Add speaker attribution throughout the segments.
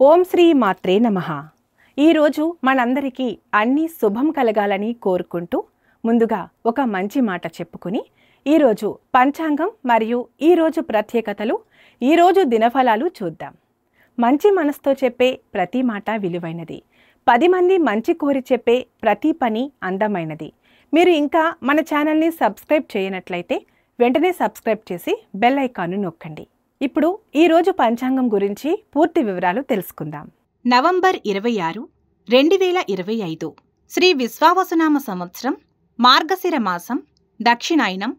Speaker 1: ఓం శ్రీ మాత్రే నమః. ఈరోజు మనందరికీ అన్ని శుభం కలగాలని కోరుకుంటూ ముందుగా ఒక మంచి మాట చెప్పుకుని ఈరోజు పంచాంగం మరియు ఈరోజు ప్రత్యేకతలు, ఈరోజు దినఫలాలు చూద్దాం. మంచి మనసుతో చెప్పే ప్రతి మాట విలువైనది. 10 మంది మంచి కోరి చెప్పే ప్రతి పని అందమైనది. మీరు ఇంకా మన ఛానల్ని సబ్స్క్రైబ్ చేయనట్లయితే వెంటనే సబ్స్క్రైబ్ చేసి బెల్ ఐకాన్ను నొక్కండి. ఇప్పుడు ఈరోజు పంచాంగం గురించి పూర్తి వివరాలు తెలుసుకుందాం.
Speaker 2: నవంబర్ 26, 2025 శ్రీ విశ్వావసునామ సంవత్సరం, మార్గశిర మాసం, దక్షిణాయనం,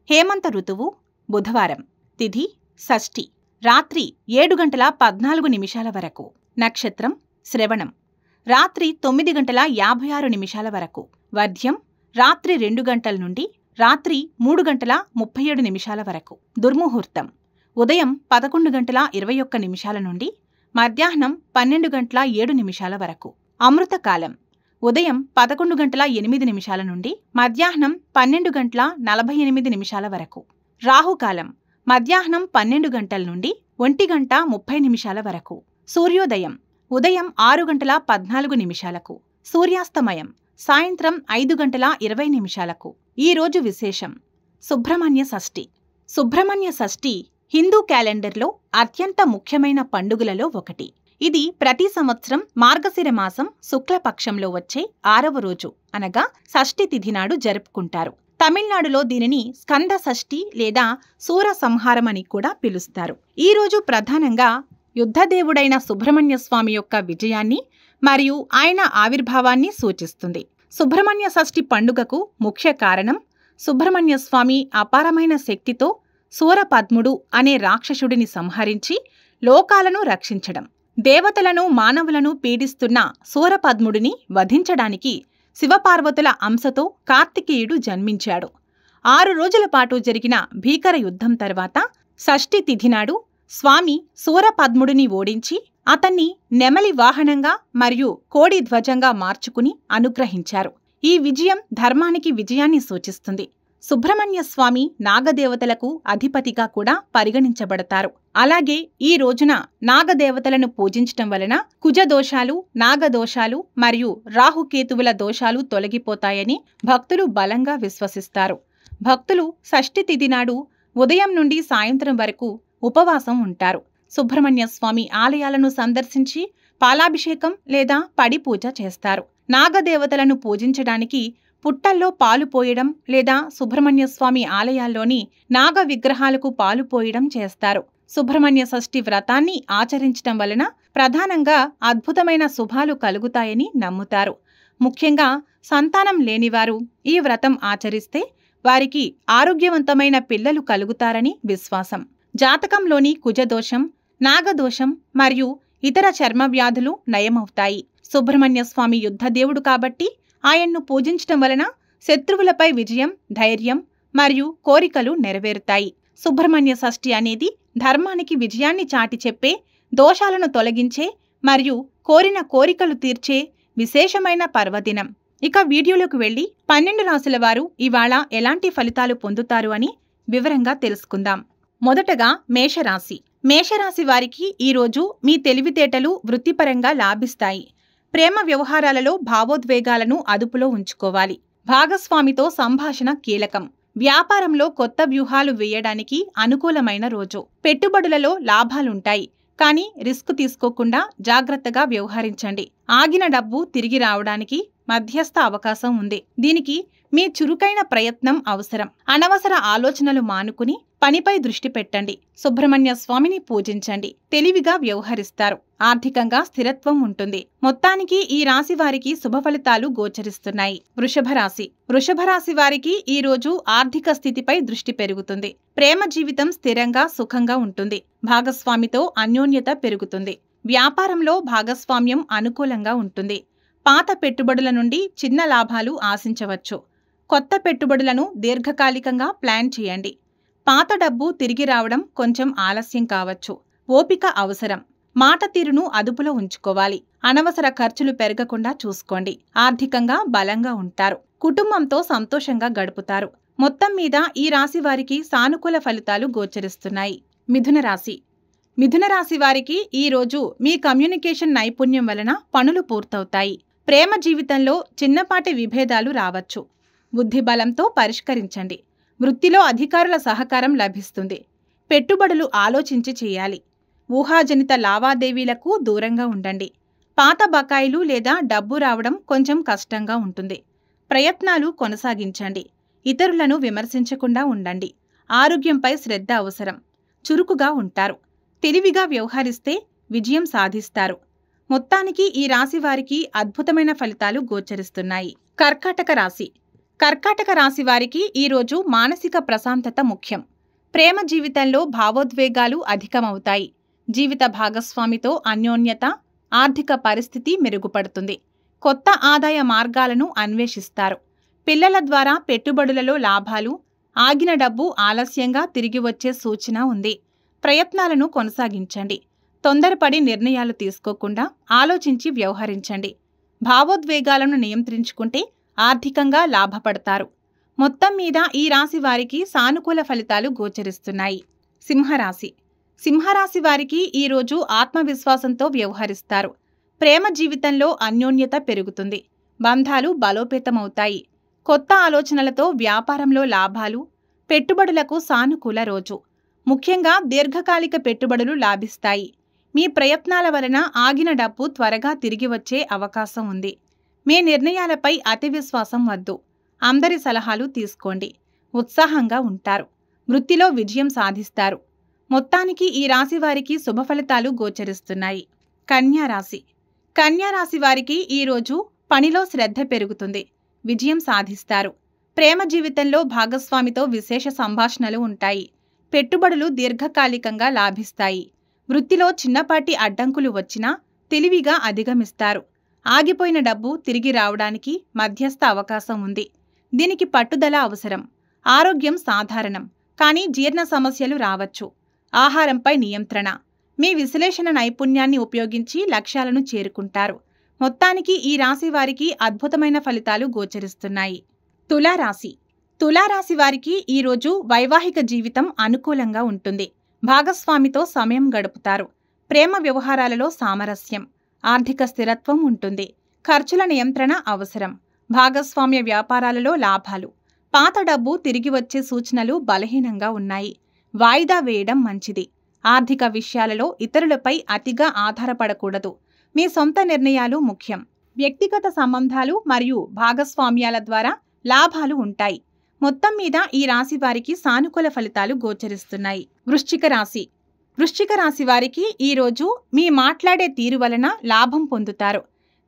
Speaker 2: హేమంత ఋతువు, బుధవారం. తిథి షష్ఠి. రాత్రి 7:14 వరకు. నక్షత్రం శ్రవణం. రాత్రి 9:56 వరకు. వర్ధ్యం రాత్రి 2 గంటల నుండి రాత్రి 3:37 వరకు. దుర్ముహూర్తం ఉదయం 11:21 నుండి మధ్యాహ్నం 12:07 వరకు. అమృతకాలం ఉదయం 11:08 నుండి మధ్యాహ్నం 12:48 వరకు. రాహుకాలం మధ్యాహ్నం 12 గంటల నుండి 1:30 వరకు. సూర్యోదయం ఉదయం 6:14. సూర్యాస్తమయం సాయంత్రం 5:20. ఈరోజు విశేషం సుబ్రహ్మణ్య షష్ఠి. సుబ్రహ్మణ్య షష్ఠి హిందూ క్యాలెండర్లో అత్యంత ముఖ్యమైన పండుగలలో ఒకటి. ఇది ప్రతి సంవత్సరం మార్గశిర మాసం శుక్లపక్షంలో వచ్చే 6వ రోజు అనగా షష్ఠి తిథి నాడు జరుపుకుంటారు. తమిళనాడులో దీనిని స్కంద షష్ఠి లేదా సూర సంహారం అని కూడా పిలుస్తారు. ఈ రోజు ప్రధానంగా యుద్ధదేవుడైన సుబ్రహ్మణ్య స్వామి యొక్క విజయాన్ని మరియు ఆయన ఆవిర్భావాన్ని సూచిస్తుంది. సుబ్రహ్మణ్య షష్ఠి పండుగకు ముఖ్య కారణం సుబ్రహ్మణ్య స్వామి అపారమైన శక్తితో సూరపద్ముడు అనే రాక్షసుడిని సంహరించి లోకాలను రక్షించడం. దేవతలను మానవులను పీడిస్తున్న సూరపద్ముడిని వధించడానికి శివపార్వతుల అంశతో కార్తికేయుడు జన్మించాడు. 6 రోజుల పాటు జరిగిన భీకర యుద్ధం తర్వాత షష్ఠి తిథినాడు స్వామి సూరపద్ముడిని ఓడించి అతన్ని నెమలి వాహనంగా మరియు కోడి ధ్వజంగా మార్చుకుని అనుగ్రహించారు. ఈ విజయం ధర్మానికి విజయాన్ని సూచిస్తుంది. సుబ్రహ్మణ్య స్వామి నాగదేవతలకు అధిపతిగా కూడా పరిగణించబడతారు. అలాగే ఈ రోజున నాగదేవతలను పూజించటం వలన కుజదోషాలు, నాగదోషాలు మరియు రాహుకేతువుల దోషాలు తొలగిపోతాయని భక్తులు బలంగా విశ్వసిస్తారు. భక్తులు షష్ఠి తిథి నాడు ఉదయం నుండి సాయంత్రం వరకు ఉపవాసం ఉంటారు. సుబ్రహ్మణ్య స్వామి ఆలయాలను సందర్శించి పాలాభిషేకం లేదా పడి పూజ చేస్తారు. నాగదేవతలను పూజించడానికి పుట్టల్లో పాలు పోయడం లేదా సుబ్రహ్మణ్య స్వామి ఆలయాల్లోని నాగ విగ్రహాలకు పాలు పోయడం చేస్తారు. సుబ్రహ్మణ్య షష్ఠి వ్రతాన్ని ఆచరించటం వలన ప్రధానంగా అద్భుతమైన శుభాలు కలుగుతాయని నమ్ముతారు. ముఖ్యంగా సంతానం లేనివారు ఈ వ్రతం ఆచరిస్తే వారికి ఆరోగ్యవంతమైన పిల్లలు కలుగుతారని విశ్వాసం. జాతకంలోని కుజదోషం, నాగదోషం మరియు ఇతర చర్మ వ్యాధులు నయమవుతాయి. సుబ్రహ్మణ్య స్వామి యుద్ధదేవుడు కాబట్టి ఆయన్ను పూజించటం వలన శత్రువులపై విజయం, ధైర్యం మరియు కోరికలు నెరవేరుతాయి. సుబ్రహ్మణ్య షష్ఠి అనేది ధర్మానికి విజయాన్ని చాటి చెప్పే, దోషాలను తొలగించే మరియు కోరిన కోరికలు తీర్చే విశేషమైన పర్వదినం. ఇక వీడియోలోకి వెళ్లి 12 రాశుల వారు ఇవాళ ఎలాంటి ఫలితాలు పొందుతారు అని వివరంగా తెలుసుకుందాం. మొదటగా మేషరాశి. మేషరాశి వారికి ఈరోజు మీ తెలివితేటలు వృత్తిపరంగా లాభిస్తాయి. ప్రేమ వ్యవహారాలలో భావోద్వేగాలను అదుపులో ఉంచుకోవాలి. భాగస్వామితో సంభాషణ కీలకం. వ్యాపారంలో కొత్త వ్యూహాలు వేయడానికి అనుకూలమైన రోజు. పెట్టుబడులలో లాభాలుంటాయి, కానీ రిస్క్ తీసుకోకుండా జాగ్రత్తగా వ్యవహరించండి. ఆగిన డబ్బు తిరిగి రావడానికి మధ్యస్థ అవకాశం ఉంది. దీనికి మీ చురుకైన ప్రయత్నం అవసరం. అనవసర ఆలోచనలు మానుకుని పనిపై దృష్టి పెట్టండి. సుబ్రహ్మణ్య స్వామిని పూజించండి. తెలివిగా వ్యవహరిస్తారు. ఆర్థికంగా స్థిరత్వం ఉంటుంది. మొత్తానికి ఈ రాశి వారికి శుభ ఫలితాలు గోచరిస్తున్నాయి. వృషభ రాశి. వృషభ రాశి వారికి ఈ రోజు ఆర్థిక స్థితిపై దృష్టి పెరుగుతుంది. ప్రేమ జీవితం స్థిరంగా, సుఖంగా ఉంటుంది. భాగస్వామితో అన్యోన్యత పెరుగుతుంది. వ్యాపారంలో భాగస్వామ్యం అనుకూలంగా ఉంటుంది. పాత పెట్టుబడుల నుండి చిన్న లాభాలు ఆశించవచ్చు. కొత్త పెట్టుబడులను దీర్ఘకాలికంగా ప్లాన్ చేయండి. పాత డబ్బు తిరిగి రావడం కొంచెం ఆలస్యం కావచ్చు. ఓపిక అవసరం. మాట తీరును అదుపులో ఉంచుకోవాలి. అనవసర ఖర్చులు పెరగకుండా చూసుకోండి. ఆర్థికంగా బలంగా ఉంటారు. కుటుంబంతో సంతోషంగా గడుపుతారు. మొత్తం మీద ఈ రాశి వారికి సానుకూల ఫలితాలు గోచరిస్తున్నాయి. మిథున రాశి. మిథున రాశి వారికి ఈరోజు మీ కమ్యూనికేషన్ నైపుణ్యం వలన పనులు పూర్తవుతాయి. ప్రేమ జీవితంలో చిన్నపాటి విభేదాలు రావచ్చు. బుద్ధి బలంతో పరిష్కరించండి. వృత్తిలో అధికారుల సహకారం లభిస్తుంది. పెట్టుబడులు ఆలోచించి చేయాలి. ఊహాజనిత లావాదేవీలకు దూరంగా ఉండండి. పాత బకాయిలు లేదా డబ్బు రావడం కొంచెం కష్టంగా ఉంటుంది. ప్రయత్నాలు కొనసాగించండి. ఇతరులను విమర్శించకుండా ఉండండి. ఆరోగ్యంపై శ్రద్ధ అవసరం. చురుకుగా ఉంటారు. తెలివిగా వ్యవహరిస్తే విజయం సాధిస్తారు. మొత్తానికి ఈ రాశి వారికి అద్భుతమైన ఫలితాలు గోచరిస్తున్నాయి. కర్కాటక రాశి. కర్కాటక రాశి వారికి ఈరోజు మానసిక ప్రశాంతత ముఖ్యం. ప్రేమ జీవితంలో భావోద్వేగాలు అధికమవుతాయి. జీవిత భాగస్వామితో అన్యోన్యత, ఆర్థిక పరిస్థితి మెరుగుపడుతుంది. కొత్త ఆదాయ మార్గాలను అన్వేషిస్తారు. పిల్లల ద్వారా పెట్టుబడులలో లాభాలు, ఆగిన డబ్బు ఆలస్యంగా తిరిగి వచ్చే సూచన ఉంది. ప్రయత్నాలను కొనసాగించండి. తొందరపడి నిర్ణయాలు తీసుకోకుండా ఆలోచించి వ్యవహరించండి. భావోద్వేగాలను నియంత్రించుకుంటే ఆర్థికంగా లాభపడతారు. మొత్తం మీద ఈ రాశి వారికి సానుకూల ఫలితాలు గోచరిస్తున్నాయి. సింహరాశి. సింహరాశి వారికి ఈరోజు ఆత్మవిశ్వాసంతో వ్యవహరిస్తారు. ప్రేమ జీవితంలో అన్యోన్యత పెరుగుతుంది. బంధాలు బలోపేతమవుతాయి. కొత్త ఆలోచనలతో వ్యాపారంలో లాభాలు, పెట్టుబడులకు సానుకూల రోజు. ముఖ్యంగా దీర్ఘకాలిక పెట్టుబడులు లాభిస్తాయి. మీ ప్రయత్నాల వలన ఆగిన డబ్బు త్వరగా తిరిగి వచ్చే అవకాశం ఉంది. మీ నిర్ణయాలపై అతి విశ్వాసం వద్దు. అందరి సలహాలు తీసుకోండి. ఉత్సాహంగా ఉంటారు. వృత్తిలో విజయం సాధిస్తారు. మొత్తానికి ఈ రాశి వారికి శుభ ఫలితాలు గోచరిస్తున్నాయి. కన్యా రాశి. కన్యా రాశి వారికి ఈరోజు పనిలో శ్రద్ధ పెరుగుతుంది. విజయం సాధిస్తారు. ప్రేమ జీవితంలో భాగస్వామితో విశేష సంభాషణలు ఉంటాయి. పెట్టుబడులు దీర్ఘకాలికంగా లాభిస్తాయి. వృత్తిలో చిన్నపాటి అడ్డంకులు వచ్చినా తెలివిగా అధిగమిస్తారు. ఆగిపోయిన డబ్బు తిరిగి రావడానికి మధ్యస్థ అవకాశం ఉంది. దీనికి పట్టుదల అవసరం. ఆరోగ్యం సాధారణం, కానీ జీర్ణ సమస్యలు రావచ్చు. ఆహారంపై నియంత్రణ. మీ విశ్లేషణ నైపుణ్యాన్ని ఉపయోగించి లక్ష్యాలను చేరుకుంటారు. మొత్తానికి ఈ రాశి వారికి అద్భుతమైన ఫలితాలు గోచరిస్తున్నాయి. తులారాశి. తులారాశి వారికి ఈరోజు వైవాహిక జీవితం అనుకూలంగా ఉంటుంది. భాగస్వామితో సమయం గడుపుతారు. ప్రేమ వ్యవహారాలలో సామరస్యం, ఆర్థిక స్థిరత్వం ఉంటుంది. ఖర్చుల నియంత్రణ అవసరం. భాగస్వామ్య వ్యాపారాలలో లాభాలు. పాత డబ్బు తిరిగి వచ్చే సూచనలు బలహీనంగా ఉన్నాయి. వాయిదా వేయడం మంచిది. ఆర్థిక విషయాలలో ఇతరులపై అతిగా ఆధారపడకూడదు. మీ సొంత నిర్ణయాలు ముఖ్యం. వ్యక్తిగత సంబంధాలు మరియు భాగస్వామ్యాల ద్వారా లాభాలు ఉంటాయి. మొత్తం మీద ఈ రాశి వారికి సానుకూల ఫలితాలు గోచరిస్తున్నాయి. వృశ్చిక రాశి. వృశ్చిక రాశి వారికి ఈరోజు మీ మాట్లాడే తీరు వలన లాభం పొందుతారు.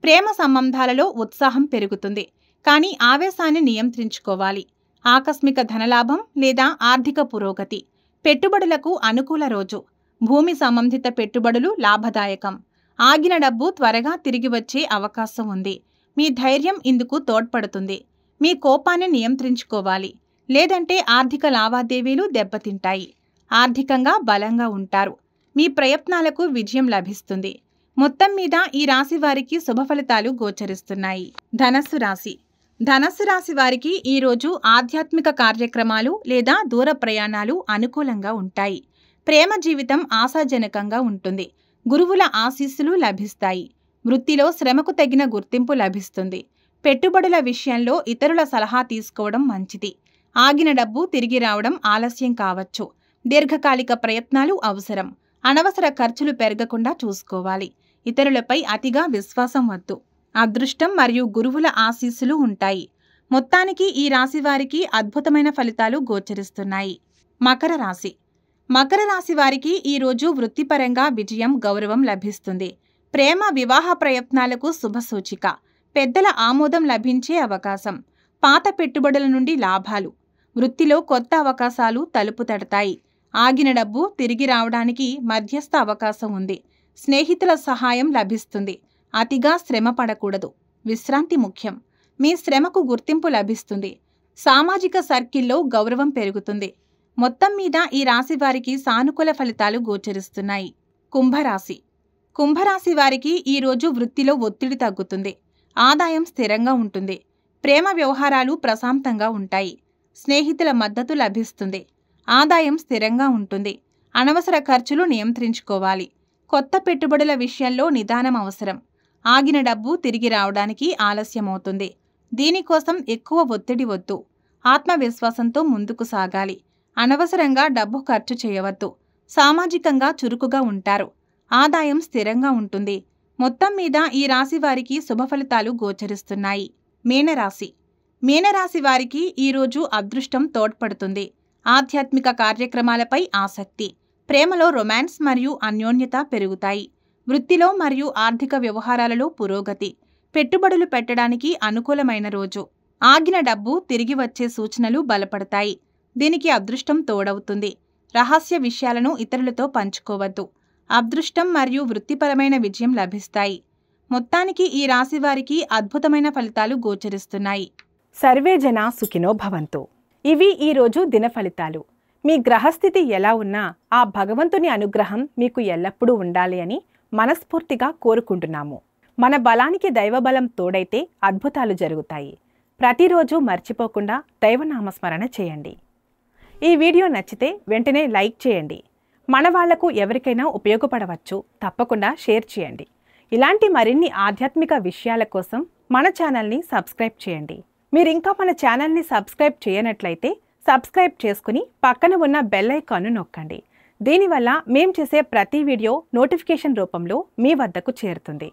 Speaker 2: ప్రేమ సంబంధాలలో ఉత్సాహం పెరుగుతుంది, కానీ ఆవేశాన్ని నియంత్రించుకోవాలి. ఆకస్మిక ధనలాభం లేదా ఆర్థిక పురోగతి. పెట్టుబడులకు అనుకూల రోజు. భూమి సంబంధిత పెట్టుబడులు లాభదాయకం. ఆగిన డబ్బు త్వరగా తిరిగి వచ్చే అవకాశం ఉంది. మీ ధైర్యం ఇందుకు తోడ్పడుతుంది. మీ కోపాన్ని నియంత్రించుకోవాలి, లేదంటే ఆర్థిక లావాదేవీలు దెబ్బతింటాయి. ఆర్థికంగా బలంగా ఉంటారు. మీ ప్రయత్నాలకు విజయం లభిస్తుంది. మొత్తం మీద ఈ రాశి వారికి శుభ ఫలితాలు గోచరిస్తున్నాయి. ధనస్సు రాశి. ధనస్సు రాశి వారికి ఈరోజు ఆధ్యాత్మిక కార్యక్రమాలు లేదా దూర ప్రయాణాలు అనుకూలంగా ఉంటాయి. ప్రేమ జీవితం ఆశాజనకంగా ఉంటుంది. గురువుల ఆశీస్సులు లభిస్తాయి. వృత్తిలో శ్రమకు తగిన గుర్తింపు లభిస్తుంది. పెట్టుబడుల విషయంలో ఇతరుల సలహా తీసుకోవడం మంచిది. ఆగిన డబ్బు తిరిగి రావడం ఆలస్యం కావచ్చు. దీర్ఘకాలిక ప్రయత్నాలు అవసరం. అనవసర ఖర్చులు పెరగకుండా చూసుకోవాలి. ఇతరులపై అతిగా విశ్వాసం వద్దు. అదృష్టం మరియు గురువుల ఆశీస్సులు ఉంటాయి. మొత్తానికి ఈ రాశి వారికి అద్భుతమైన ఫలితాలు గోచరిస్తున్నాయి. మకర రాశి. మకర రాశి వారికి ఈరోజు వృత్తిపరంగా విజయం, గౌరవం లభిస్తుంది. ప్రేమ వివాహ ప్రయత్నాలకు శుభసూచిక. పెద్దల ఆమోదం లభించే అవకాశం. పాత పెట్టుబడుల నుండి లాభాలు. వృత్తిలో కొత్త అవకాశాలు తలుపు తడతాయి. ఆగిన డబ్బు తిరిగి రావడానికి మధ్యస్థ అవకాశం ఉంది. స్నేహితుల సహాయం లభిస్తుంది. అతిగా శ్రమ పడకూడదు. విశ్రాంతి ముఖ్యం. మీ శ్రమకు గుర్తింపు లభిస్తుంది. సామాజిక సర్కిల్లో గౌరవం పెరుగుతుంది. మొత్తం మీద ఈ రాశి వారికి సానుకూల ఫలితాలు గోచరిస్తున్నాయి. కుంభరాశి. కుంభరాశి వారికి ఈరోజు వృత్తిలో ఒత్తిడి తగ్గుతుంది. ఆదాయం స్థిరంగా ఉంటుంది. ప్రేమ వ్యవహారాలు ప్రశాంతంగా ఉంటాయి. స్నేహితుల మద్దతు లభిస్తుంది. ఆదాయం స్థిరంగా ఉంటుంది. అనవసర ఖర్చులు నియంత్రించుకోవాలి. కొత్త పెట్టుబడుల విషయంలో నిదానం అవసరం. ఆగిన డబ్బు తిరిగి రావడానికి ఆలస్యమవుతుంది. దీనికోసం ఎక్కువ ఒత్తిడి వద్దు. ఆత్మవిశ్వాసంతో ముందుకు సాగాలి. అనవసరంగా డబ్బు ఖర్చు చేయవద్దు. సామాజికంగా చురుకుగా ఉంటారు. ఆదాయం స్థిరంగా ఉంటుంది. మొత్తం మీద ఈ రాశి వారికి శుభ ఫలితాలు గోచరిస్తున్నాయి. మీనరాశి. మీనరాశి వారికి ఈరోజు అదృష్టం తోడ్పడుతుంది. ఆధ్యాత్మిక కార్యక్రమాలపై ఆసక్తి, ప్రేమలో రొమాన్స్ మరియు అన్యోన్యత పెరుగుతాయి. వృత్తిలో మరియు ఆర్థిక వ్యవహారాలలో పురోగతి, పెట్టుబడులు పెట్టడానికి అనుకూలమైన రోజు. ఆగిన డబ్బు తిరిగి వచ్చే సూచనలు బలపడతాయి. దీనికి అదృష్టం తోడవుతుంది. రహస్య విషయాలను ఇతరులతో పంచుకోవద్దు. అదృష్టం మరియు వృత్తిపరమైన విజయం లభిస్తాయి. మొత్తానికి ఈ రాశి వారికి అద్భుతమైన ఫలితాలు గోచరిస్తున్నాయి.
Speaker 1: సర్వే జనా సుఖినో భవంతు. ఇవి ఈరోజు దిన ఫలితాలు. మీ గ్రహస్థితి ఎలా ఉన్నా ఆ భగవంతుని అనుగ్రహం మీకు ఎల్లప్పుడూ ఉండాలి అని మనస్ఫూర్తిగా కోరుకుంటున్నాము. మన బలానికి దైవబలం తోడైతే అద్భుతాలు జరుగుతాయి. ప్రతిరోజు మర్చిపోకుండా దైవనామస్మరణ చేయండి. ఈ వీడియో నచ్చితే వెంటనే లైక్ చేయండి. మన వాళ్లకు ఎవరికైనా ఉపయోగపడవచ్చు. తప్పకుండా షేర్ చేయండి. ఇలాంటి మరిన్ని ఆధ్యాత్మిక విషయాల కోసం మన ఛానల్ని సబ్స్క్రైబ్ చేయండి. మీరు ఇంకా మన ఛానల్ని సబ్స్క్రైబ్ చేయనట్లయితే సబ్స్క్రైబ్ చేసుకుని పక్కన ఉన్న బెల్ ఐకాన్ను నొక్కండి. దీనివల్ల మేం చేసే ప్రతి వీడియో నోటిఫికేషన్ రూపంలో మీ వద్దకు చేరుతుంది.